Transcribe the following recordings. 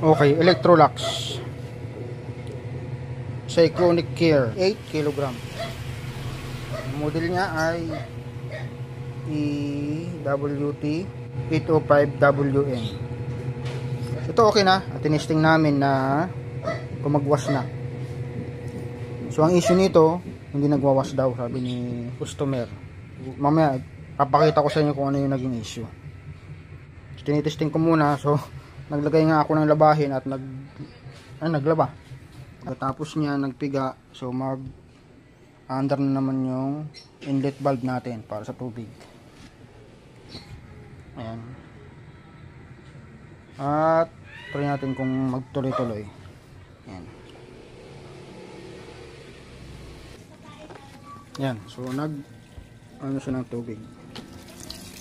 Okay, Electrolux Cyclonic Care 8 kg. Model niya ay EWT 805WN. Ito okay na. At tinesting namin na gumagwas na. So ang issue nito, hindi nagwawas daw, sabi ni customer. Mamaya papakita ko sa inyo kung ano yung naging issue. So, tinitesting ko muna. So naglagay nga ako ng labahin at naglaba. Tapos niya nagpiga. So under na naman yung inlet valve natin para sa tubig. Ayan. At try natin kung magtuloy-tuloy. Ayan. Ayan. So ano siya ng tubig.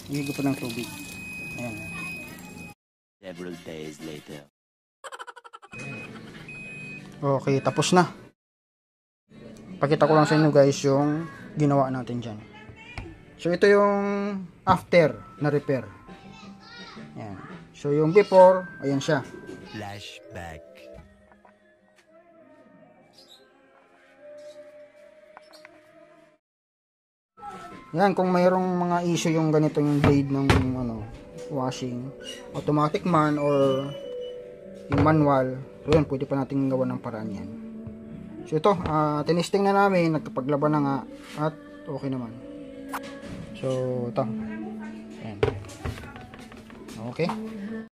Higop pa ng tubig. Ayan. Several days later. Okay, tapos na. Pakita ko lang sa inyo guys yung ginawa natin dyan. So ito yung after na repair. Ayan. So yung before, ayan siya. Flashback. Yan, kung mayroong mga issue yung ganito yung blade ng washing, automatic man or yung manual, so yun, pwede pa natin gawa ng paraan yan. So ito, tinesting na namin, nagkapaglaba na nga at okay naman. So ito, ayan. Okay.